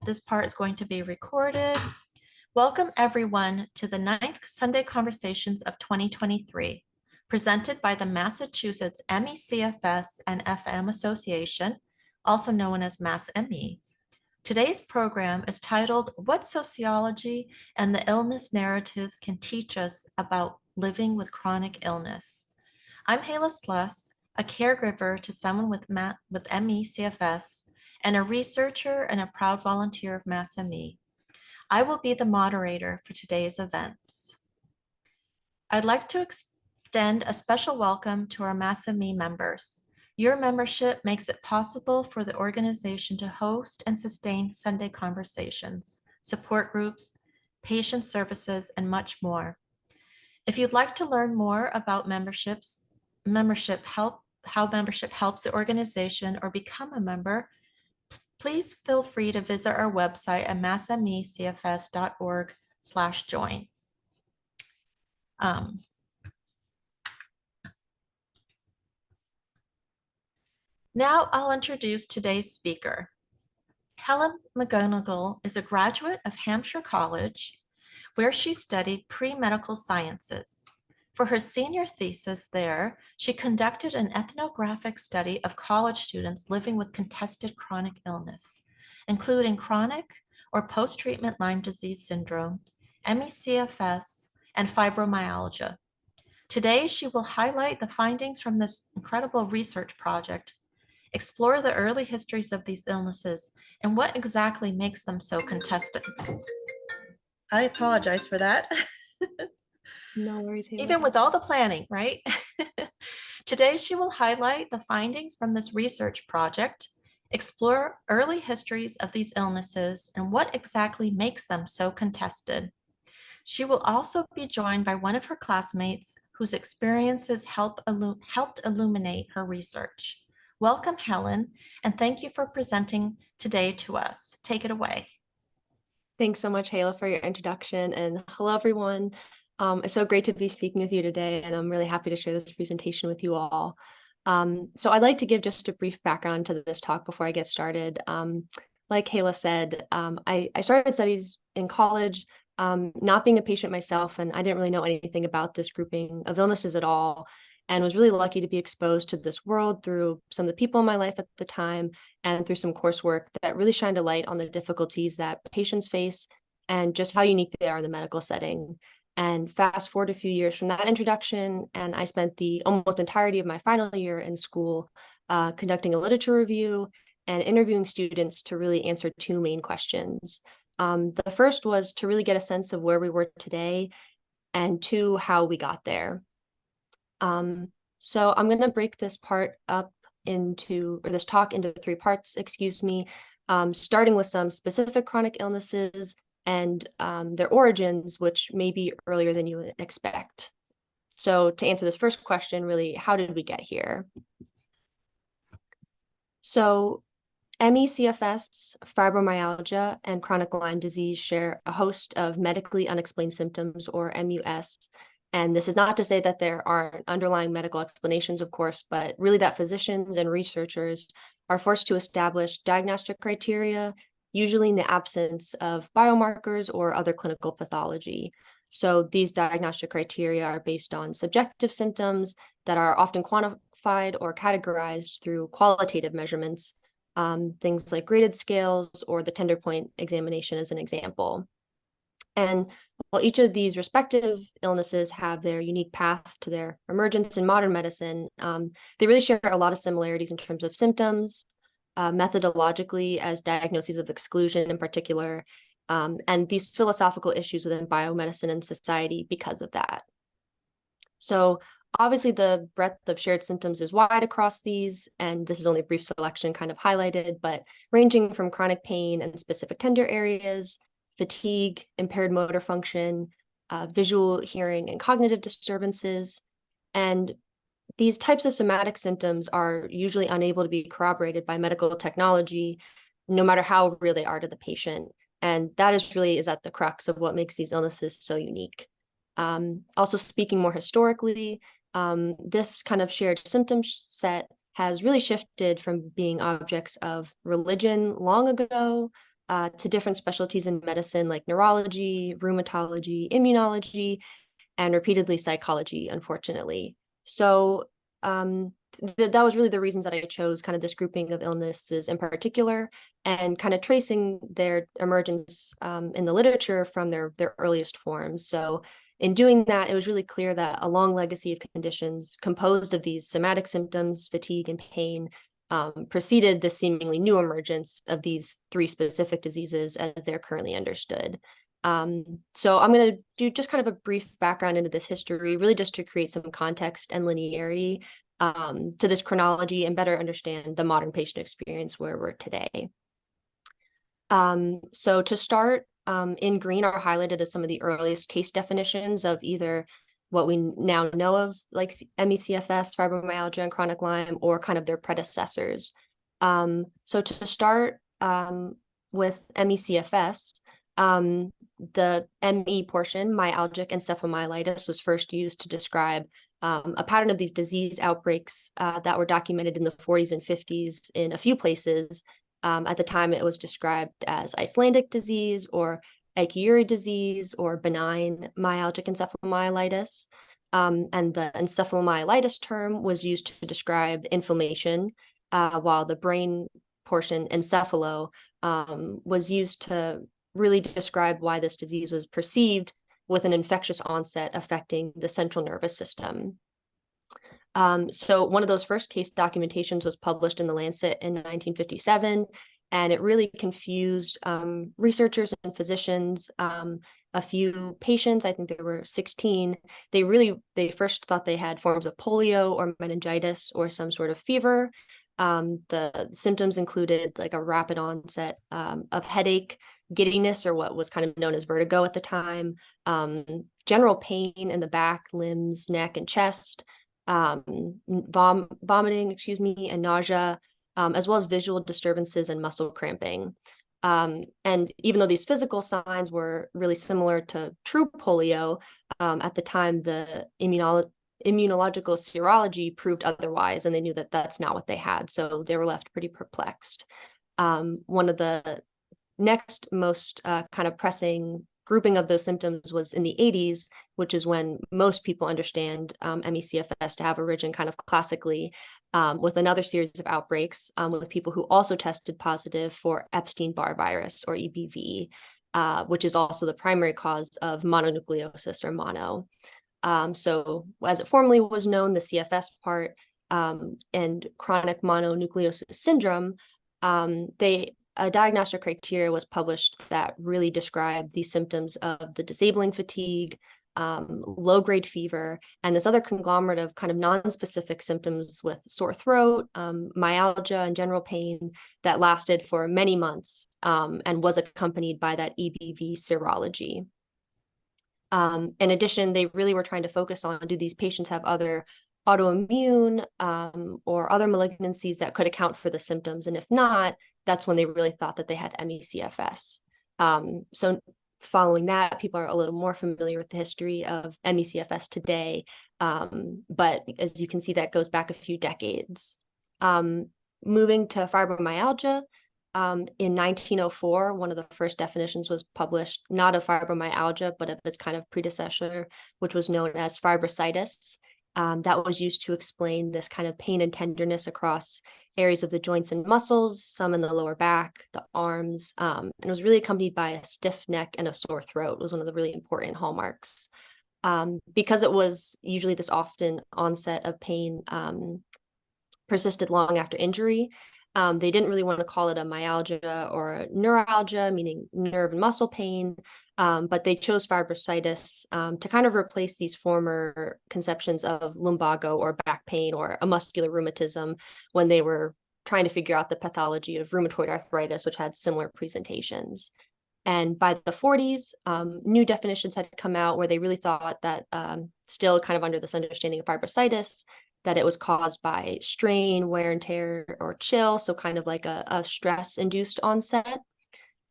This part is going to be recorded. Welcome everyone to the 9th Sunday Conversations of 2023, presented by the Massachusetts ME/CFS and FM Association, also known as MassME. Today's program is titled What Sociology and the Illness Narratives Can Teach Us About Living with Chronic Illness. I'm Helen Sluss, a caregiver to someone with ME/CFS and a researcher and a proud volunteer of MassME. I will be the moderator for today's events. I'd like to extend a special welcome to our MassME members. Your membership makes it possible for the organization to host and sustain Sunday conversations, support groups, patient services, and much more. If you'd like to learn more about how membership helps the organization, or become a member, please feel free to visit our website at massmecfs.org/join. Now I'll introduce today's speaker. Helen McGunnigle is a graduate of Hampshire College, where she studied pre-medical sciences. For her senior thesis there, she conducted an ethnographic study of college students living with contested chronic illness, including chronic or post-treatment Lyme disease syndrome, ME/CFS, and fibromyalgia. Today, she will highlight the findings from this incredible research project, explore the early histories of these illnesses, and what exactly makes them so contested. I apologize for that. No worries, Helen. Even with all the planning, right? Today, she will highlight the findings from this research project, explore early histories of these illnesses, and what exactly makes them so contested. She will also be joined by one of her classmates whose experiences helped illuminate her research. Welcome, Helen, and thank you for presenting today to us. Take it away. Thanks so much, Helen, for your introduction, and hello, everyone. It's so great to be speaking with you today, and I'm really happy to share this presentation with you all. So I'd like to give just a brief background to this talk before I get started. Like Hela said, I started studies in college, not being a patient myself, and I didn't really know anything about this grouping of illnesses at all, and was really lucky to be exposed to this world through some of the people in my life at the time and through some coursework that really shined a light on the difficulties that patients face and just how unique they are in the medical setting. And fast forward a few years from that introduction, and I spent the almost entirety of my final year in school conducting a literature review and interviewing students to really answer two main questions. The first was to really get a sense of where we were today, and two, how we got there. So I'm going to break this part up this talk into three parts, starting with some specific chronic illnesses and their origins, which may be earlier than you would expect. So to answer this first question, really, how did we get here? So ME/CFS, fibromyalgia, and chronic Lyme disease share a host of medically unexplained symptoms, or MUS. And this is not to say that there aren't underlying medical explanations, of course, but really that physicians and researchers are forced to establish diagnostic criteria, usually in the absence of biomarkers or other clinical pathology. So these diagnostic criteria are based on subjective symptoms that are often quantified or categorized through qualitative measurements, things like graded scales or the tender point examination as an example. And while each of these respective illnesses have their unique path to their emergence in modern medicine, they really share a lot of similarities in terms of symptoms, methodologically as diagnoses of exclusion in particular, and these philosophical issues within biomedicine and society because of that. So obviously the breadth of shared symptoms is wide across these, and this is only a brief selection kind of highlighted, but ranging from chronic pain and specific tender areas, fatigue, impaired motor function, visual, hearing, and cognitive disturbances. And these types of somatic symptoms are usually unable to be corroborated by medical technology, no matter how real they are to the patient. And that is at the crux of what makes these illnesses so unique. Also speaking more historically, this kind of shared symptom set has really shifted from being objects of religion long ago to different specialties in medicine like neurology, rheumatology, immunology, and repeatedly psychology, unfortunately. So that was really the reasons that I chose kind of this grouping of illnesses in particular, and kind of tracing their emergence in the literature from their earliest forms. So in doing that, it was really clear that a long legacy of conditions composed of these somatic symptoms, fatigue, and pain preceded the seemingly new emergence of these three specific diseases as they're currently understood. So I'm going to do just kind of a brief background into this history, really just to create some context and linearity to this chronology and better understand the modern patient experience where we're today. So to start, in green are highlighted as some of the earliest case definitions of either what we now know of, like ME/CFS, fibromyalgia, and chronic Lyme, or kind of their predecessors. So to start with ME/CFS, the ME portion, myalgic encephalomyelitis, was first used to describe a pattern of these disease outbreaks that were documented in the 40s and 50s in a few places. At the time, it was described as Icelandic disease or Aikiuri disease or benign myalgic encephalomyelitis. And the encephalomyelitis term was used to describe inflammation, while the brain portion, encephalo, was used to really describe why this disease was perceived with an infectious onset affecting the central nervous system. So one of those first case documentations was published in The Lancet in 1957, and it really confused researchers and physicians. A few patients, I think there were 16, they first thought they had forms of polio or meningitis or some sort of fever. The symptoms included like a rapid onset of headache, giddiness, or what was kind of known as vertigo at the time, general pain in the back, limbs, neck, and chest, vomiting, and nausea, as well as visual disturbances and muscle cramping. And even though these physical signs were really similar to true polio, at the time, the immunological serology proved otherwise, and they knew that that's not what they had. So they were left pretty perplexed. One of the next most kind of pressing grouping of those symptoms was in the 80s, which is when most people understand ME/CFS to have origin kind of classically, with another series of outbreaks with people who also tested positive for Epstein-Barr virus, or EBV, which is also the primary cause of mononucleosis, or mono. So as it formerly was known, the CFS part and chronic mononucleosis syndrome, a diagnostic criteria was published that really described the symptoms of the disabling fatigue, low-grade fever, and this other conglomerate of kind of non-specific symptoms with sore throat, myalgia, and general pain that lasted for many months and was accompanied by that EBV serology. In addition, they really were trying to focus on, do these patients have other autoimmune or other malignancies that could account for the symptoms? And if not, that's when they really thought that they had ME/CFS. So following that, people are a little more familiar with the history of ME/CFS today. But as you can see, that goes back a few decades. Moving to fibromyalgia, in 1904, one of the first definitions was published, not of fibromyalgia, but of its kind of predecessor, which was known as fibrositis. That was used to explain this kind of pain and tenderness across areas of the joints and muscles, some in the lower back, the arms, and it was really accompanied by a stiff neck and a sore throat. It was one of the really important hallmarks. Because it was usually this often onset of pain persisted long after injury, they didn't really want to call it a myalgia or a neuralgia, meaning nerve and muscle pain, but they chose fibrositis to kind of replace these former conceptions of lumbago or back pain or a muscular rheumatism when they were trying to figure out the pathology of rheumatoid arthritis, which had similar presentations. And by the 40s, new definitions had come out where they really thought that, still kind of under this understanding of fibrositis, that it was caused by strain, wear and tear, or chill, so kind of like a stress-induced onset.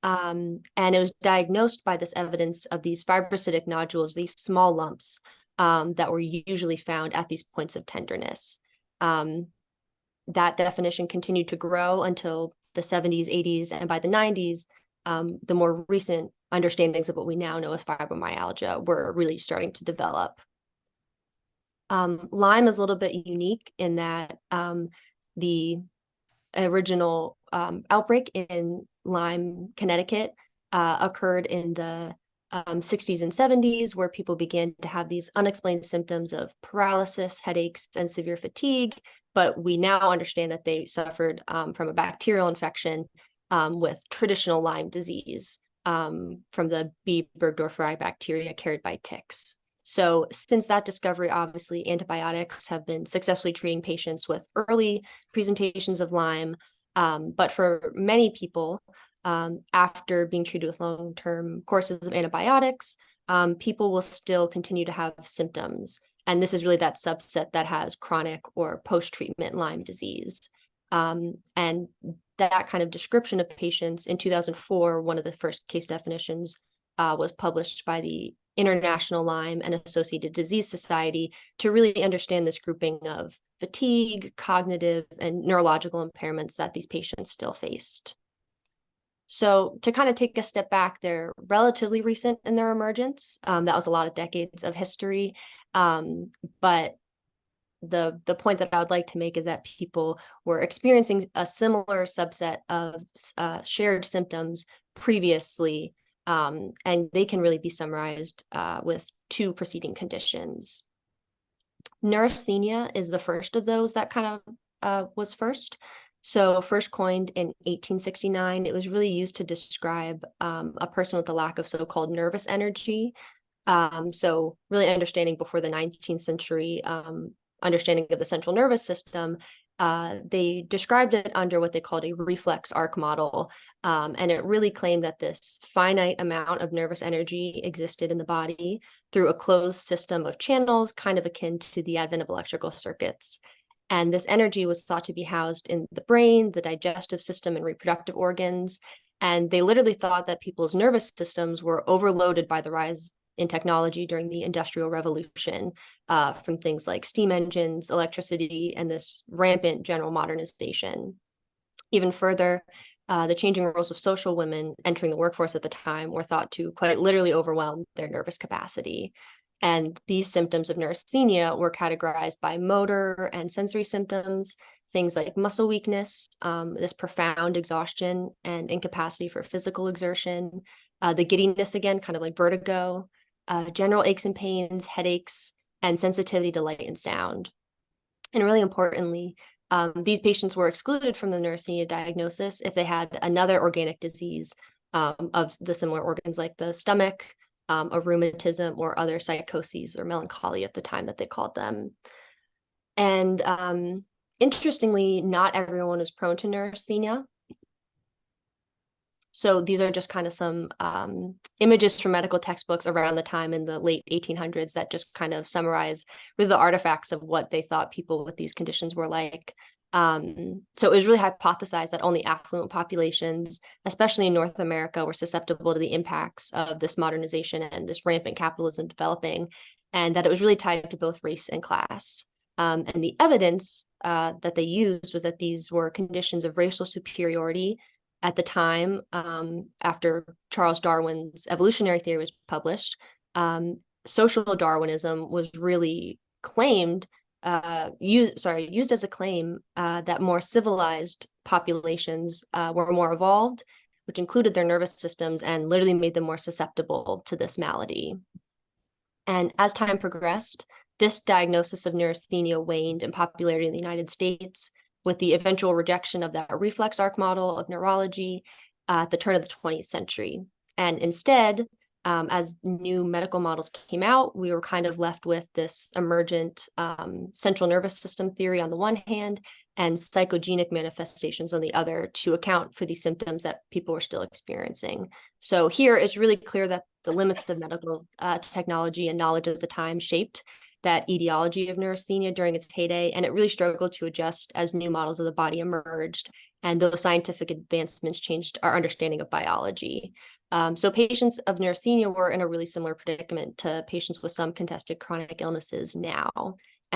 And it was diagnosed by this evidence of these fibrocytic nodules, these small lumps that were usually found at these points of tenderness. that definition continued to grow until the 70s, 80s, and by the 90s, the more recent understandings of what we now know as fibromyalgia were really starting to develop. Lyme is a little bit unique in that the original outbreak in Lyme, Connecticut, occurred in the 60s and 70s, where people began to have these unexplained symptoms of paralysis, headaches, and severe fatigue. But we now understand that they suffered from a bacterial infection with traditional Lyme disease from the B. burgdorferi bacteria carried by ticks. So since that discovery, obviously, antibiotics have been successfully treating patients with early presentations of Lyme. But for many people, after being treated with long-term courses of antibiotics, people will still continue to have symptoms. And this is really that subset that has chronic or post-treatment Lyme disease. And that kind of description of patients in 2004, one of the first case definitions was published by the International Lyme and Associated Disease Society to really understand this grouping of fatigue, cognitive, and neurological impairments that these patients still faced. So to kind of take a step back, they're relatively recent in their emergence. That was a lot of decades of history. But the point that I would like to make is that people were experiencing a similar subset of shared symptoms previously, and they can really be summarized with two preceding conditions. Neurasthenia is the first of those that kind of was first. So first coined in 1869, it was really used to describe a person with a lack of so-called nervous energy. So really understanding before the 19th century, understanding of the central nervous system, they described it under what they called a reflex arc model. And it really claimed that this finite amount of nervous energy existed in the body through a closed system of channels, kind of akin to the advent of electrical circuits. And this energy was thought to be housed in the brain, the digestive system, and reproductive organs. And they literally thought that people's nervous systems were overloaded by the rise in technology during the Industrial Revolution, from things like steam engines, electricity, and this rampant general modernization. Even further, the changing roles of social women entering the workforce at the time were thought to quite literally overwhelm their nervous capacity. And these symptoms of neurasthenia were categorized by motor and sensory symptoms, things like muscle weakness, this profound exhaustion and incapacity for physical exertion, the giddiness again, kind of like vertigo, general aches and pains, headaches, and sensitivity to light and sound. And really importantly, these patients were excluded from the neurasthenia diagnosis if they had another organic disease of the similar organs like the stomach, a rheumatism, or other psychoses or melancholy at the time that they called them. And interestingly, not everyone is prone to neurasthenia. So these are just kind of some images from medical textbooks around the time in the late 1800s that just kind of summarize really the artifacts of what they thought people with these conditions were like. So it was really hypothesized that only affluent populations, especially in North America, were susceptible to the impacts of this modernization and this rampant capitalism developing, and that it was really tied to both race and class. And the evidence that they used was that these were conditions of racial superiority at the time, after Charles Darwin's evolutionary theory was published. Social Darwinism was really claimed, used as a claim that more civilized populations were more evolved, which included their nervous systems and literally made them more susceptible to this malady. And as time progressed, this diagnosis of neurasthenia waned in popularity in the United States, with the eventual rejection of that reflex arc model of neurology at the turn of the 20th century. And instead, as new medical models came out, we were kind of left with this emergent central nervous system theory on the one hand, and psychogenic manifestations on the other, to account for these symptoms that people were still experiencing. So here, it's really clear that the limits of medical technology and knowledge at the time shaped that etiology of neurasthenia during its heyday, and it really struggled to adjust as new models of the body emerged, and those scientific advancements changed our understanding of biology. So patients of neurasthenia were in a really similar predicament to patients with some contested chronic illnesses now.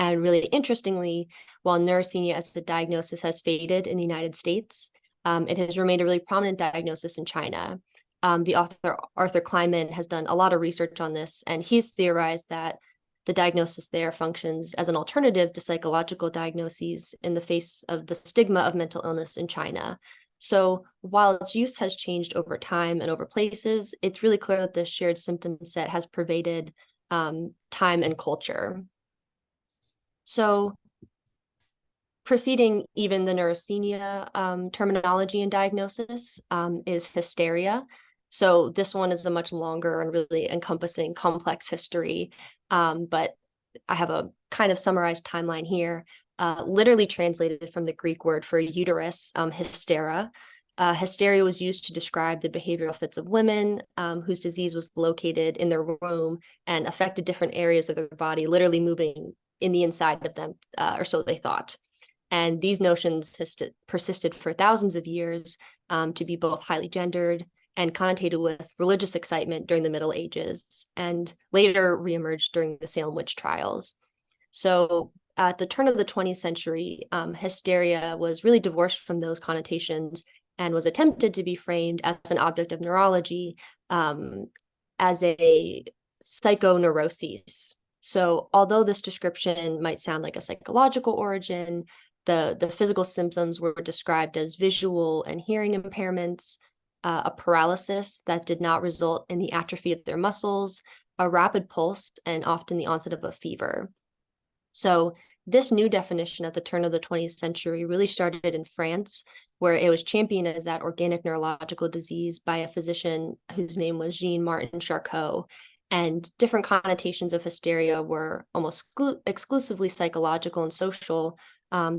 And really interestingly, while neurasthenia as a diagnosis has faded in the United States, it has remained a really prominent diagnosis in China. The author Arthur Kleinman has done a lot of research on this, and he's theorized that the diagnosis there functions as an alternative to psychological diagnoses in the face of the stigma of mental illness in China. So while its use has changed over time and over places, it's really clear that the shared symptom set has pervaded time and culture. So preceding even the neurasthenia terminology and diagnosis is hysteria. So this one is a much longer and really encompassing complex history, but I have a kind of summarized timeline here, literally translated from the Greek word for uterus, hystera. Hysteria was used to describe the behavioral fits of women whose disease was located in their womb and affected different areas of their body, literally moving in the inside of them, or so they thought. And these notions persisted for thousands of years to be both highly gendered and connotated with religious excitement during the Middle Ages, and later reemerged during the Salem witch trials. So at the turn of the 20th century, hysteria was really divorced from those connotations and was attempted to be framed as an object of neurology, as a psychoneuroses. So although this description might sound like a psychological origin, the physical symptoms were described as visual and hearing impairments, a paralysis that did not result in the atrophy of their muscles, a rapid pulse, and often the onset of a fever. So this new definition at the turn of the 20th century really started in France, where it was championed as that organic neurological disease by a physician whose name was Jean-Martin Charcot. And different connotations of hysteria were almost exclusively psychological and social.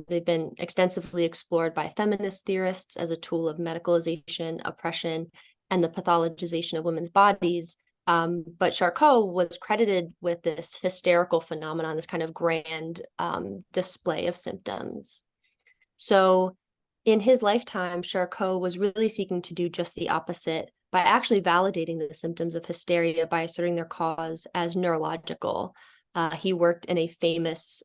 They've been extensively explored by feminist theorists as a tool of medicalization, oppression, and the pathologization of women's bodies. But Charcot was credited with this hysterical phenomenon, this kind of grand display of symptoms. So in his lifetime, Charcot was really seeking to do just the opposite by actually validating the symptoms of hysteria by asserting their cause as neurological. He worked in a famous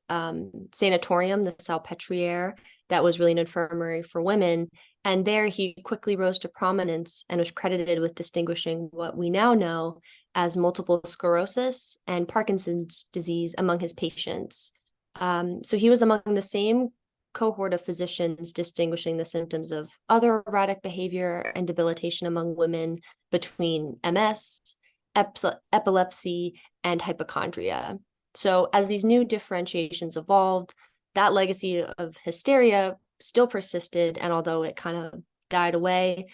sanatorium, the Salpêtrière, that was really an infirmary for women. And there he quickly rose to prominence and was credited with distinguishing what we now know as multiple sclerosis and Parkinson's disease among his patients. So he was among the same cohort of physicians distinguishing the symptoms of other erratic behavior and debilitation among women between MS, epilepsy, and hypochondria. So as these new differentiations evolved, that legacy of hysteria still persisted, and although it kind of died away,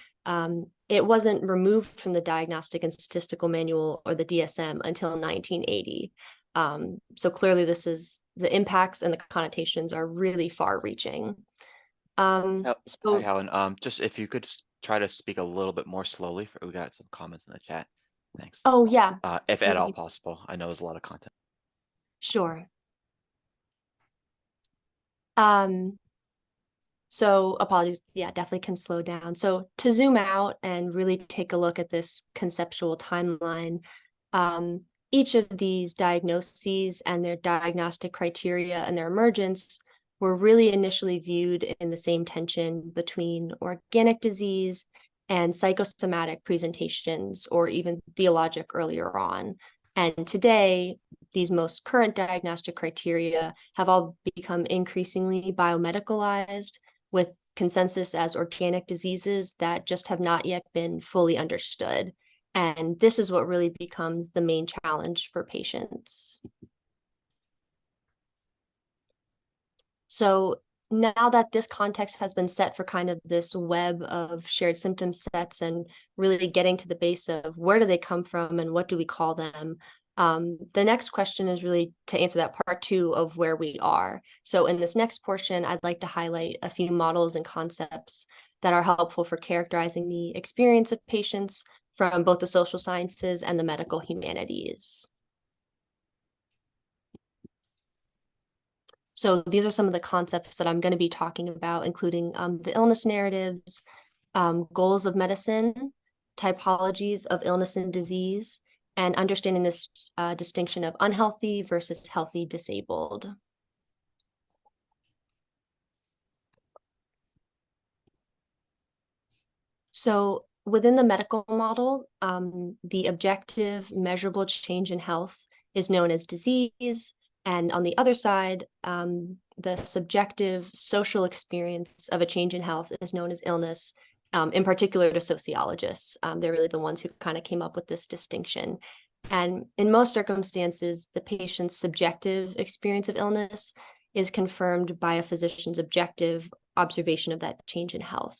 it wasn't removed from the Diagnostic and Statistical Manual, or the DSM, until 1980. So clearly the impacts and the connotations are really far-reaching. Hi, Helen. Just if you could try to speak a little bit more slowly. We got some comments in the chat. Thanks. Oh, yeah. If at all possible. I know there's a lot of content. Sure. So apologies, yeah, definitely can slow down. So to zoom out and really take a look at this conceptual timeline, each of these diagnoses and their diagnostic criteria and their emergence were really initially viewed in the same tension between organic disease and psychosomatic presentations, or even theologic earlier on. And today, these most current diagnostic criteria have all become increasingly biomedicalized, with consensus as organic diseases that just have not yet been fully understood. And this is what really becomes the main challenge for patients. So now that this context has been set for kind of this web of shared symptom sets and really getting to the base of where do they come from and what do we call them, the next question is really to answer that part two of where we are. So in this next portion, I'd like to highlight a few models and concepts that are helpful for characterizing the experience of patients from both the social sciences and the medical humanities. So these are some of the concepts that I'm going to be talking about, including the illness narratives, goals of medicine, typologies of illness and disease, and understanding this distinction of unhealthy versus healthy disabled. So within the medical model, the objective measurable change in health is known as disease. And on the other side, the subjective social experience of a change in health is known as illness, in particular to sociologists. They're really the ones who kind of came up with this distinction. And in most circumstances, the patient's subjective experience of illness is confirmed by a physician's objective observation of that change in health.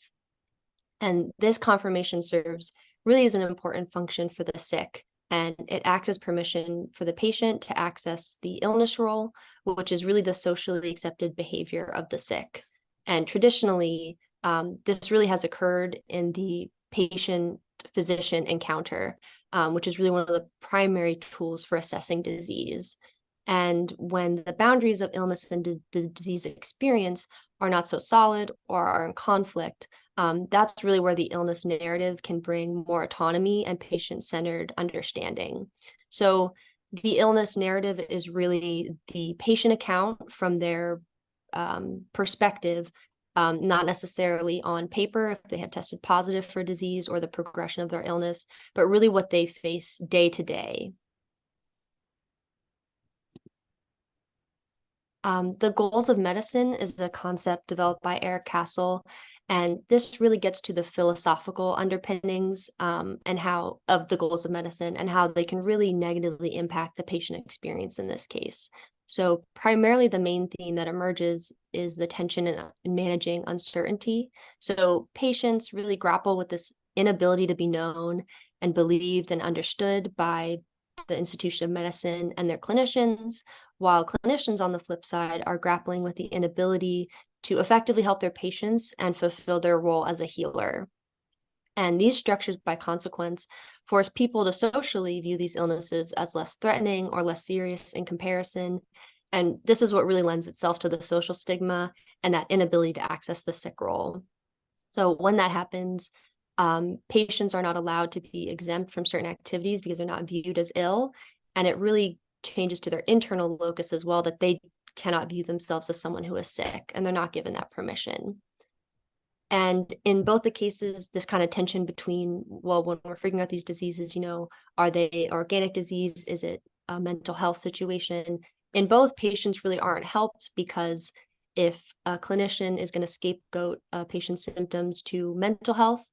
And this confirmation serves really as an important function for the sick, and it acts as permission for the patient to access the illness role, which is really the socially accepted behavior of the sick. And traditionally, this really has occurred in the patient-physician encounter, which is really one of the primary tools for assessing disease. And when the boundaries of illness and the disease experience are not so solid or are in conflict, that's really where the illness narrative can bring more autonomy and patient-centered understanding. So the illness narrative is really the patient account from their perspective, not necessarily on paper if they have tested positive for disease or the progression of their illness, but really what they face day to day. The goals of medicine is a concept developed by Eric Castle, and this really gets to the philosophical underpinnings and how of the goals of medicine and how they can really negatively impact the patient experience in this case. So primarily the main theme that emerges is the tension in managing uncertainty. So patients really grapple with this inability to be known and believed and understood by the institution of medicine and their clinicians, while clinicians on the flip side are grappling with the inability to effectively help their patients and fulfill their role as a healer. And these structures, by consequence, force people to socially view these illnesses as less threatening or less serious in comparison. And this is what really lends itself to the social stigma and that inability to access the sick role. So when that happens, patients are not allowed to be exempt from certain activities because they're not viewed as ill. And it really changes to their internal locus as well, that they cannot view themselves as someone who is sick, and they're not given that permission. And in both the cases, this kind of tension between, well, when we're figuring out these diseases, are they organic disease? Is it a mental health situation? In both, patients really aren't helped because if a clinician is going to scapegoat a patient's symptoms to mental health,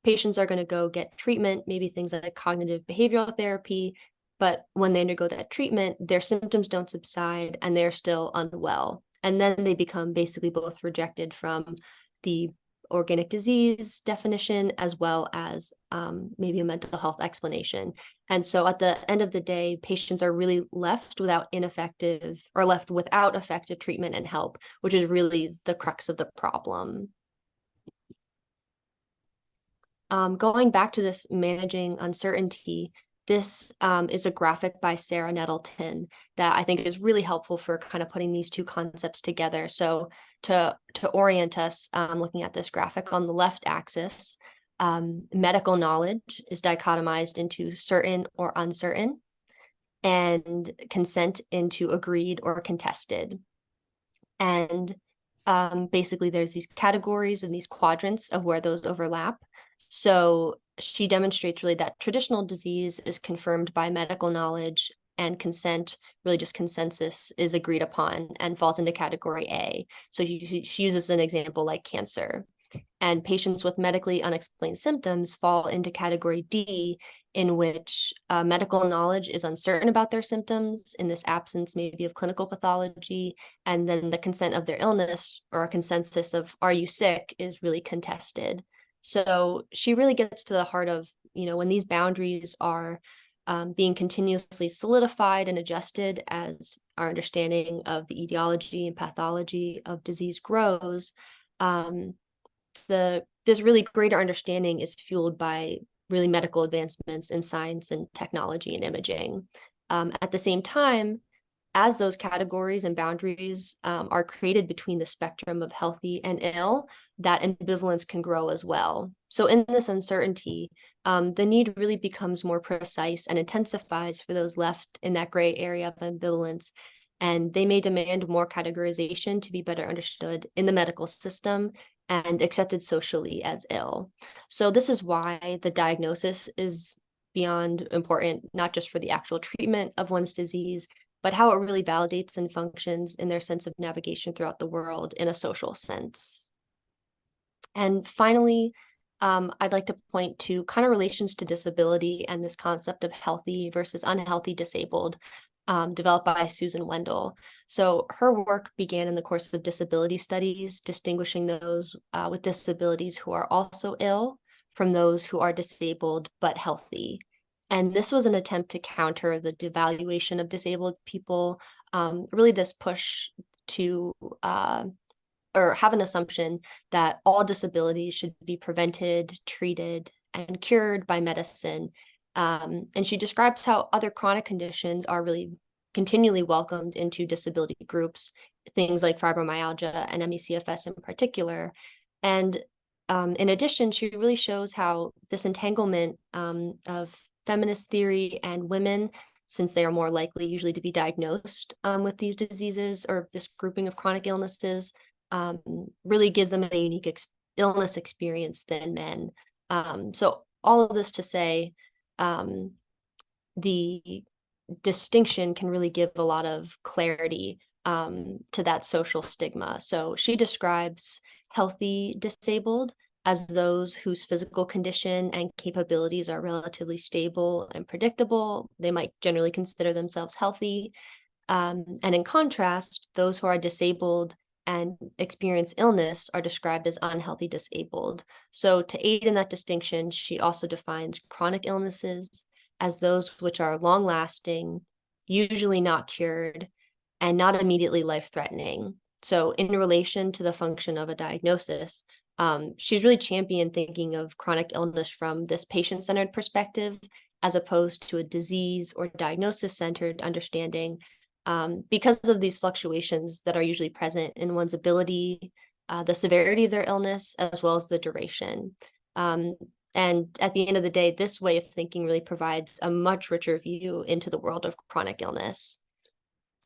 patients are going to go get treatment, maybe things like cognitive behavioral therapy. But when they undergo that treatment, their symptoms don't subside and they're still unwell. And then they become basically both rejected from the organic disease definition as well as maybe a mental health explanation. And so at the end of the day, patients are really left without effective treatment and help, which is really the crux of the problem. Going back to this managing uncertainty, this is a graphic by Sarah Nettleton that I think is really helpful for kind of putting these two concepts together. So to orient us, looking at this graphic on the left axis, medical knowledge is dichotomized into certain or uncertain, and consent into agreed or contested. And basically there's these categories and these quadrants of where those overlap. So she demonstrates really that traditional disease is confirmed by medical knowledge, and consent, really just consensus, is agreed upon and falls into category A. So she uses an example like cancer. And patients with medically unexplained symptoms fall into category D, in which medical knowledge is uncertain about their symptoms in this absence maybe of clinical pathology, and then the consent of their illness or a consensus of are you sick is really contested. So she really gets to the heart of, when these boundaries are being continuously solidified and adjusted as our understanding of the etiology and pathology of disease grows, this really greater understanding is fueled by really medical advancements in science and technology and imaging. At the same time, as those categories and boundaries are created between the spectrum of healthy and ill, that ambivalence can grow as well. So in this uncertainty, the need really becomes more precise and intensifies for those left in that gray area of ambivalence. And they may demand more categorization to be better understood in the medical system and accepted socially as ill. So this is why the diagnosis is beyond important, not just for the actual treatment of one's disease, but how it really validates and functions in their sense of navigation throughout the world in a social sense. And finally, I'd like to point to kind of relations to disability and this concept of healthy versus unhealthy disabled, developed by Susan Wendell. So her work began in the course of disability studies, distinguishing those with disabilities who are also ill from those who are disabled but healthy. And this was an attempt to counter the devaluation of disabled people, really this push to or have an assumption that all disabilities should be prevented, treated, and cured by medicine. And she describes how other chronic conditions are really continually welcomed into disability groups, things like fibromyalgia and ME/CFS in particular. And in addition, she really shows how this entanglement of feminist theory and women, since they are more likely usually to be diagnosed with these diseases or this grouping of chronic illnesses, really gives them a unique illness experience than men. So all of this to say, the distinction can really give a lot of clarity to that social stigma. So she describes healthy disabled as those whose physical condition and capabilities are relatively stable and predictable. They might generally consider themselves healthy. And in contrast, those who are disabled and experience illness are described as unhealthy disabled. So to aid in that distinction, she also defines chronic illnesses as those which are long-lasting, usually not cured, and not immediately life-threatening. So in relation to the function of a diagnosis, she's really championed thinking of chronic illness from this patient-centered perspective, as opposed to a disease or diagnosis-centered understanding, because of these fluctuations that are usually present in one's ability, the severity of their illness, as well as the duration. And at the end of the day, this way of thinking really provides a much richer view into the world of chronic illness.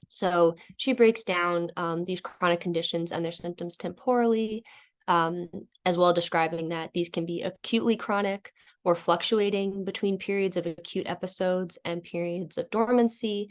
So she breaks down these chronic conditions and their symptoms temporally, as well describing that these can be acutely chronic or fluctuating between periods of acute episodes and periods of dormancy.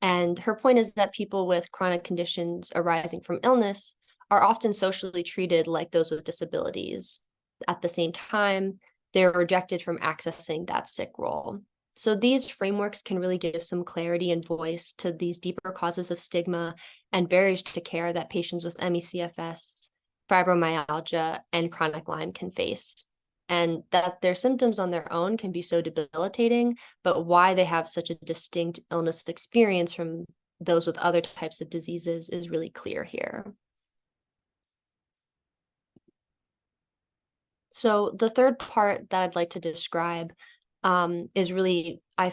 And her point is that people with chronic conditions arising from illness are often socially treated like those with disabilities. At the same time, they're rejected from accessing that sick role. So these frameworks can really give some clarity and voice to these deeper causes of stigma and barriers to care that patients with ME/CFS, fibromyalgia, and chronic Lyme can face. And that their symptoms on their own can be so debilitating, but why they have such a distinct illness experience from those with other types of diseases is really clear here. So the third part that I'd like to describe is really, I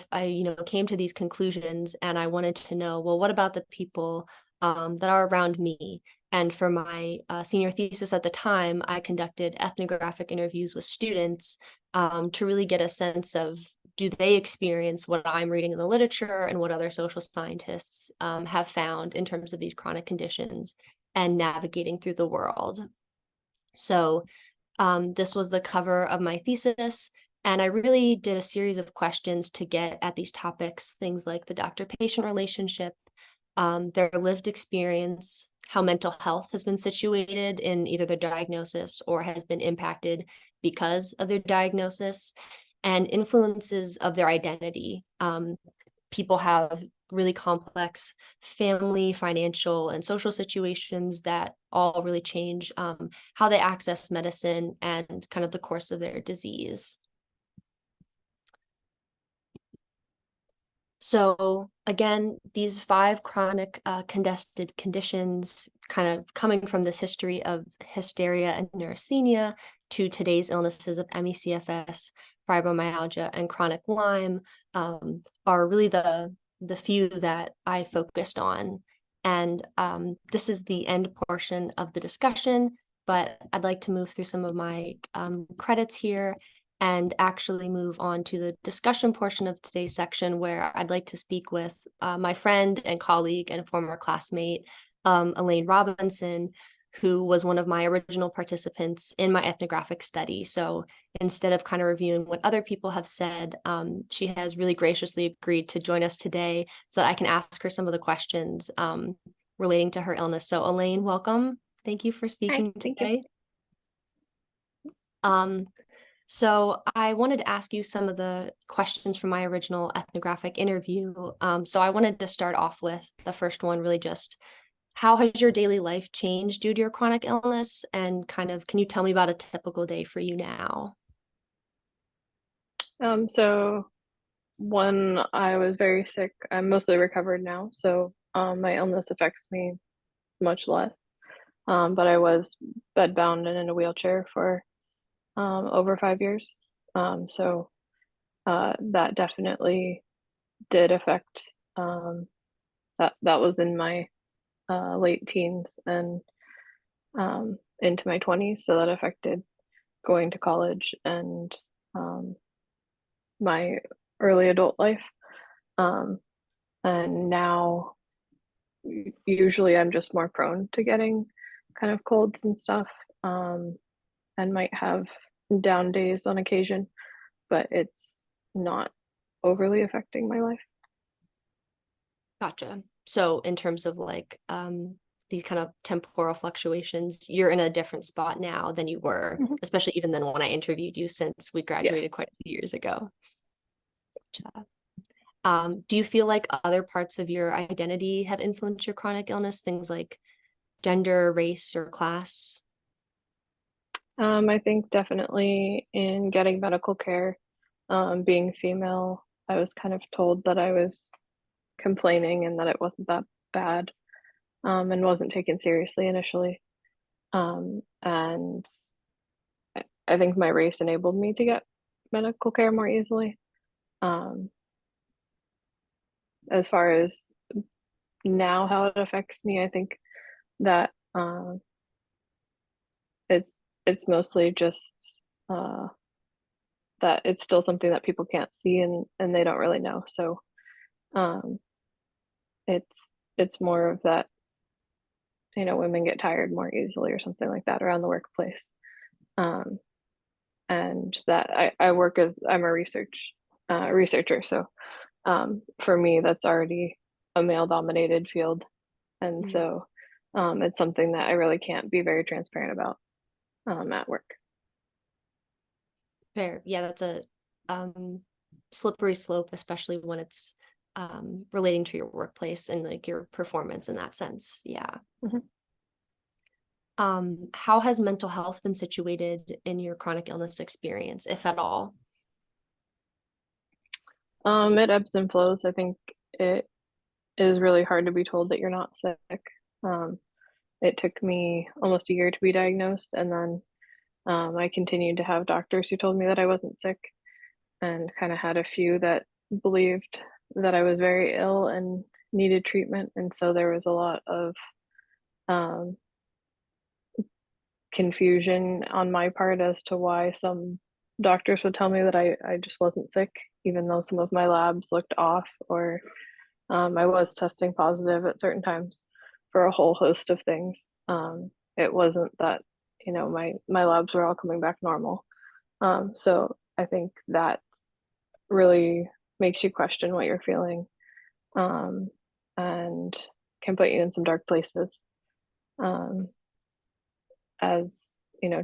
came to these conclusions and I wanted to know, well, what about the people that are around me? And for my senior thesis at the time, I conducted ethnographic interviews with students to really get a sense of, do they experience what I'm reading in the literature and what other social scientists have found in terms of these chronic conditions and navigating through the world? So this was the cover of my thesis, and I really did a series of questions to get at these topics, things like the doctor-patient relationship, their lived experience, how mental health has been situated in either their diagnosis or has been impacted because of their diagnosis, and influences of their identity. People have really complex family, financial, and social situations that all really change how they access medicine and kind of the course of their disease. So again, these 5 chronic congested conditions, kind of coming from this history of hysteria and neurasthenia to today's illnesses of ME/CFS, fibromyalgia, and chronic Lyme, are really the few that I focused on. And this is the end portion of the discussion, but I'd like to move through some of my credits here and actually move on to the discussion portion of today's section, where I'd like to speak with my friend and colleague and former classmate, Elaine Robinson, who was one of my original participants in my ethnographic study. So instead of kind of reviewing what other people have said, she has really graciously agreed to join us today so that I can ask her some of the questions relating to her illness. So Elaine, welcome. Thank you for speaking today. So I wanted to ask you some of the questions from my original ethnographic interview. So I wanted to start off with the first one, really just how has your daily life changed due to your chronic illness? And kind of, can you tell me about a typical day for you now? So when I was very sick, I'm mostly recovered now. So my illness affects me much less. But I was bedbound and in a wheelchair for over 5 years. So that definitely did affect that was in my late teens and into my 20s. So that affected going to college and my early adult life. And now usually I'm just more prone to getting kind of colds and stuff, and might have down days on occasion, but it's not overly affecting my life. Gotcha. So in terms of like these kind of temporal fluctuations, you're in a different spot now than you were, especially even than when I interviewed you, since we graduated quite a few years ago. Gotcha. Do you feel like other parts of your identity have influenced your chronic illness, things like gender, race, or class? I think definitely in getting medical care, being female, I was kind of told that I was complaining and that it wasn't that bad, and wasn't taken seriously initially. And I think my race enabled me to get medical care more easily. As far as now, how it affects me, I think that it's mostly just that it's still something that people can't see and they don't really know. So it's more of that, women get tired more easily or something like that around the workplace. And that I work as I'm a researcher. So for me, that's already a male dominated field. And so it's something that I really can't be very transparent about at work. Fair. Yeah, that's a slippery slope, especially when it's relating to your workplace and like your performance in that sense. Yeah. How has mental health been situated in your chronic illness experience, if at all? It ebbs and flows. I think it is really hard to be told that you're not sick. It took me almost a year to be diagnosed, and then I continued to have doctors who told me that I wasn't sick, and kind of had a few that believed that I was very ill and needed treatment. And so there was a lot of confusion on my part as to why some doctors would tell me that I just wasn't sick, even though some of my labs looked off, or I was testing positive at certain times for a whole host of things. It wasn't that, my labs were all coming back normal. So I think that really makes you question what you're feeling, and can put you in some dark places. As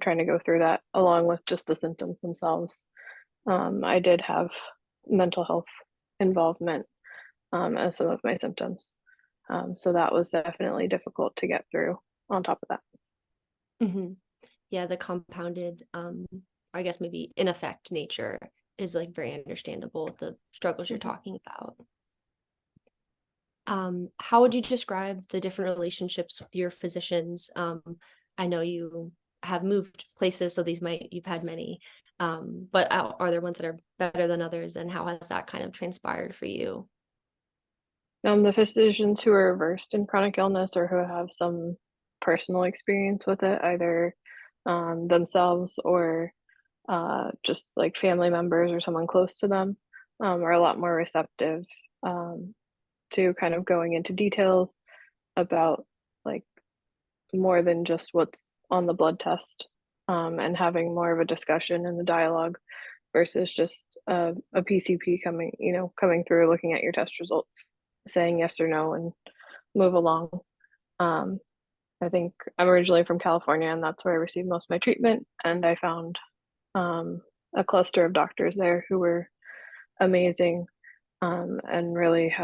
trying to go through that along with just the symptoms themselves. I did have mental health involvement as some of my symptoms. So that was definitely difficult to get through on top of that. Yeah, the compounded, I guess maybe in effect nature is like very understandable with the struggles you're talking about. How would you describe the different relationships with your physicians? I know you have moved places, so you've had many, but are there ones that are better than others, and how has that kind of transpired for you? The physicians who are versed in chronic illness or who have some personal experience with it, either themselves or just like family members or someone close to them, are a lot more receptive to kind of going into details about like more than just what's on the blood test, and having more of a discussion and a dialogue versus just a PCP coming through, looking at your test results, saying yes or no, and move along. I think I'm originally from California, and that's where I received most of my treatment. And I found a cluster of doctors there who were amazing, and really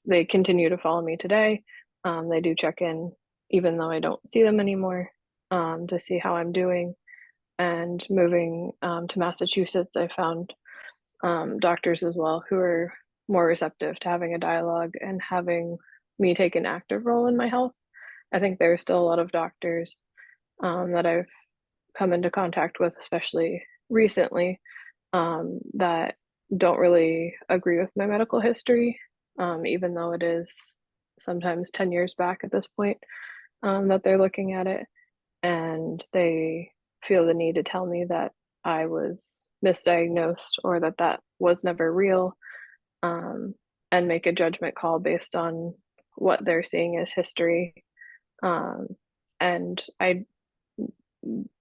they continue to follow me today. They do check in, even though I don't see them anymore, to see how I'm doing. And moving to Massachusetts, I found doctors as well who are more receptive to having a dialogue and having me take an active role in my health. I think there are still a lot of doctors that I've come into contact with, especially recently, that don't really agree with my medical history, even though it is sometimes 10 years back at this point, that they're looking at it. And they feel the need to tell me that I was misdiagnosed or that was never real, and make a judgment call based on what they're seeing as history. And I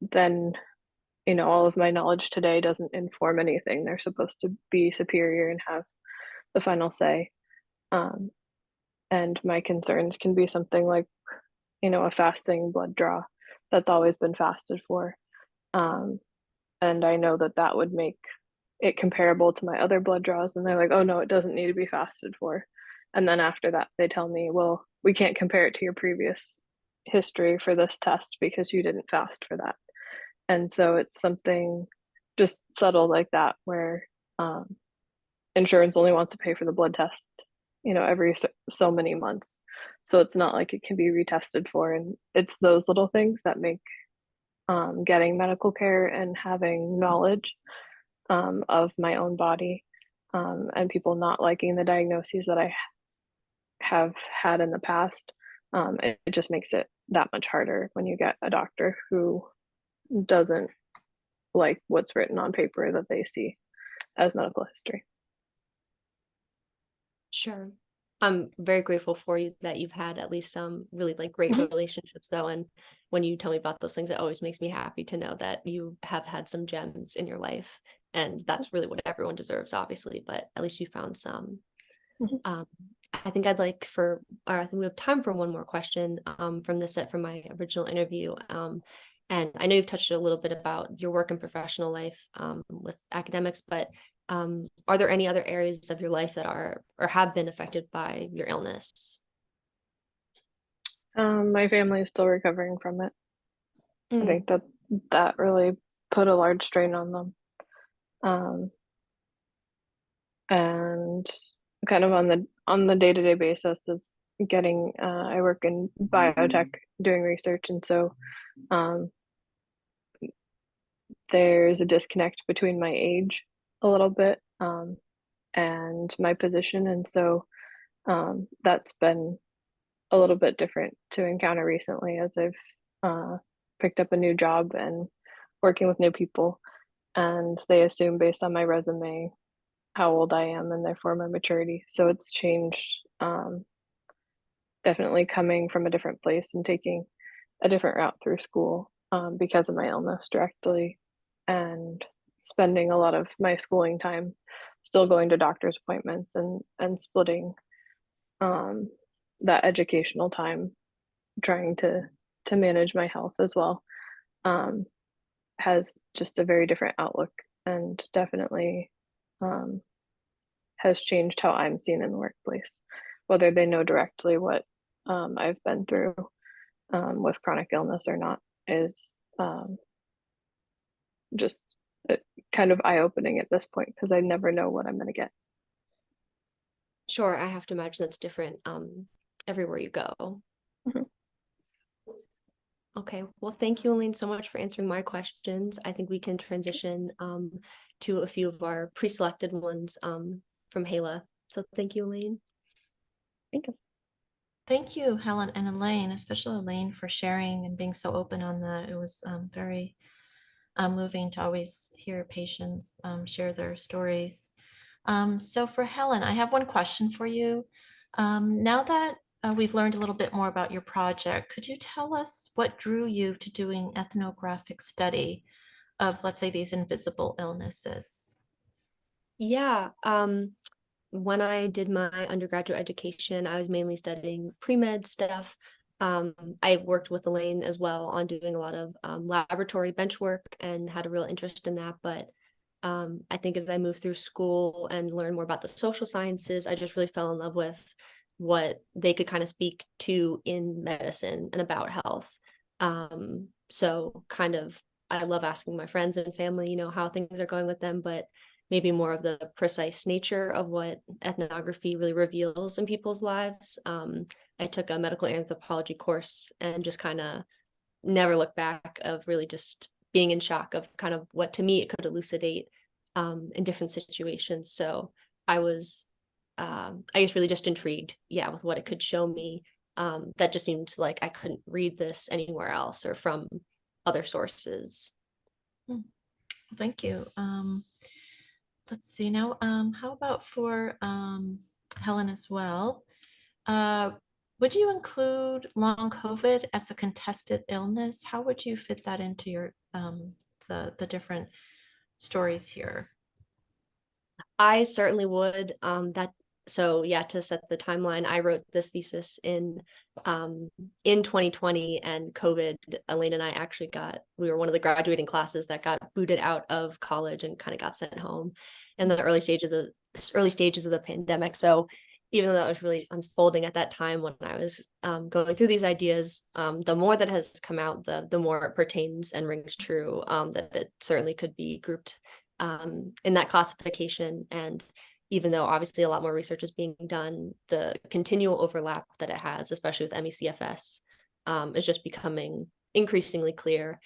then, all of my knowledge today doesn't inform anything. They're supposed to be superior and have the final say. And my concerns can be something like, a fasting blood draw that's always been fasted for. And I know that would make it comparable to my other blood draws. And they're like, oh no, it doesn't need to be fasted for. And then after that, they tell me, well, we can't compare it to your previous history for this test because you didn't fast for that. And so it's something just subtle like that where insurance only wants to pay for the blood test, every so many months. So it's not like it can be retested for. And it's those little things that make getting medical care and having knowledge of my own body, and people not liking the diagnoses that I have had in the past. It just makes it that much harder when you get a doctor who doesn't like what's written on paper that they see as medical history. Sure. I'm very grateful for you that you've had at least some really great relationships though. And when you tell me about those things, it always makes me happy to know that you have had some gems in your life. And that's really what everyone deserves, obviously, but at least you found some. I think I think we have time for one more question from the set from my original interview. And I know you've touched a little bit about your work and professional life with academics, but are there any other areas of your life that are or have been affected by your illness? My family is still recovering from it. I think that really put a large strain on them. And kind of on the day-to-day basis, it's getting I work in biotech doing research, and so there's a disconnect between my age a little bit and my position, and so that's been a little bit different to encounter recently as I've picked up a new job and working with new people, and they assume based on my resume how old I am and therefore my maturity. So it's changed, definitely coming from a different place and taking a different route through school because of my illness directly, and spending a lot of my schooling time still going to doctor's appointments and splitting that educational time trying to manage my health as well, has just a very different outlook, and definitely has changed how I'm seen in the workplace, whether they know directly what I've been through with chronic illness or not is just kind of eye-opening at this point because I never know what I'm going to get. Sure, I have to imagine that's different everywhere you go. Okay, well, thank you, Elaine, so much for answering my questions. I think we can transition to a few of our pre-selected ones from Hala. So thank you, Elaine. Thank you. Thank you, Helen and Elaine, especially Elaine, for sharing and being so open on that. It was very moving to always hear patients share their stories. So for Helen, I have one question for you. Now that we've learned a little bit more about your project. Could you tell us what drew you to doing ethnographic study of, let's say, these invisible illnesses? Yeah, when I did my undergraduate education, I was mainly studying pre-med stuff. I worked with Elaine as well on doing a lot of laboratory bench work and had a real interest in that. But I think as I moved through school and learned more about the social sciences, I just really fell in love with what they could kind of speak to in medicine and about health. So kind of, I love asking my friends and family, how things are going with them, but maybe more of the precise nature of what ethnography really reveals in people's lives. I took a medical anthropology course and just kind of never looked back of really just being in shock of kind of what to me it could elucidate in different situations. So I was, I guess, really just intrigued, with what it could show me. That just seemed like I couldn't read this anywhere else or from other sources. Thank you. Let's see now. How about for Helen as well? Would you include long COVID as a contested illness? How would you fit that into your the different stories here? I certainly would. To set the timeline, I wrote this thesis in 2020, and COVID, Elaine and I actually we were one of the graduating classes that got booted out of college and kind of got sent home in the early stages of the pandemic. So even though that was really unfolding at that time when I was going through these ideas, the more that has come out, the more it pertains and rings true, that it certainly could be grouped in that classification. And even though obviously a lot more research is being done, the continual overlap that it has, especially with ME/CFS, is just becoming increasingly clear.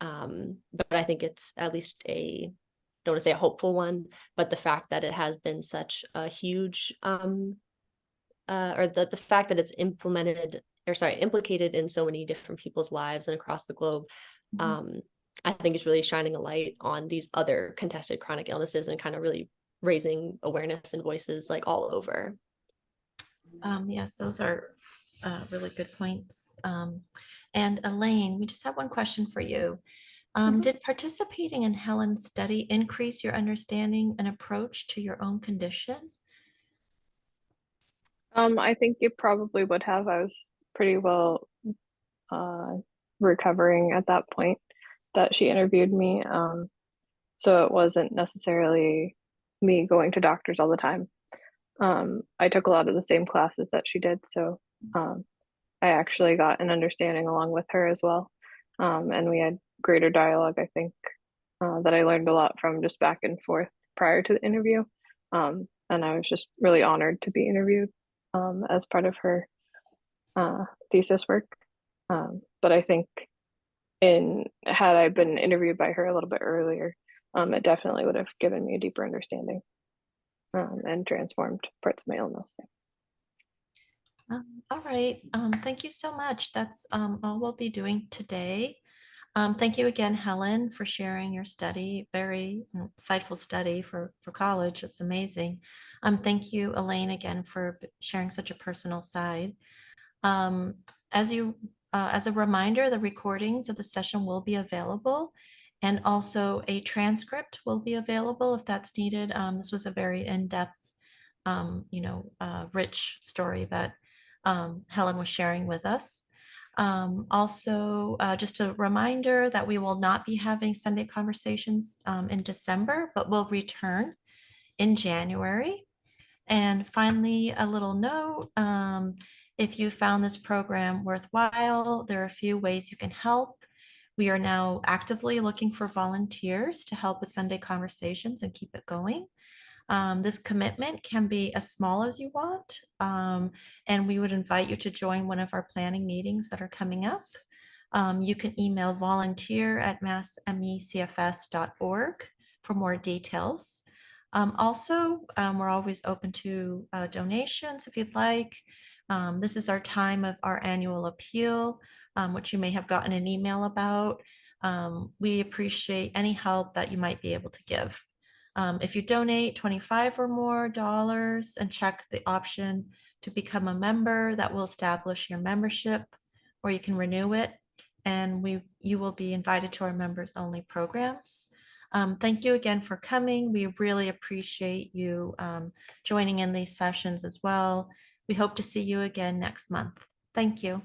But I think it's at least don't want to say a hopeful one, but the fact that it has been such a huge, or the fact that it's implicated in so many different people's lives and across the globe, I think is really shining a light on these other contested chronic illnesses and kind of really raising awareness and voices like all over. Yes, those are really good points. And Elaine, we just have one question for you. Did participating in Helen's study increase your understanding and approach to your own condition? I think it probably would have. I was pretty well recovering at that point that she interviewed me. So it wasn't necessarily me going to doctors all the time. I took a lot of the same classes that she did, so I actually got an understanding along with her as well. And we had greater dialogue, I think, that I learned a lot from just back and forth prior to the interview. And I was just really honored to be interviewed as part of her thesis work. But I think had I been interviewed by her a little bit earlier, it definitely would have given me a deeper understanding and transformed parts of my illness. All right. Thank you so much. That's all we'll be doing today. Thank you again, Helen, for sharing your study. Very insightful study for college. It's amazing. Thank you, Elaine, again for sharing such a personal side. As a reminder, the recordings of the session will be available, and also a transcript will be available if that's needed. This was a very in-depth, rich story that Helen was sharing with us. Also, just a reminder that we will not be having Sunday conversations in December, but we'll return in January. And finally, a little note, if you found this program worthwhile, there are a few ways you can help. We are now actively looking for volunteers to help with Sunday conversations and keep it going. This commitment can be as small as you want, and we would invite you to join one of our planning meetings that are coming up. You can email volunteer@massmecfs.org for more details. Also, we're always open to donations if you'd like. This is our time of our annual appeal, which you may have gotten an email about. We appreciate any help that you might be able to give. If you donate $25 or more and check the option to become a member. That will establish your membership, or you can renew it, and you will be invited to our members only programs. Thank you again for coming. We really appreciate you joining in these sessions as well. We hope to see you again next month. Thank you.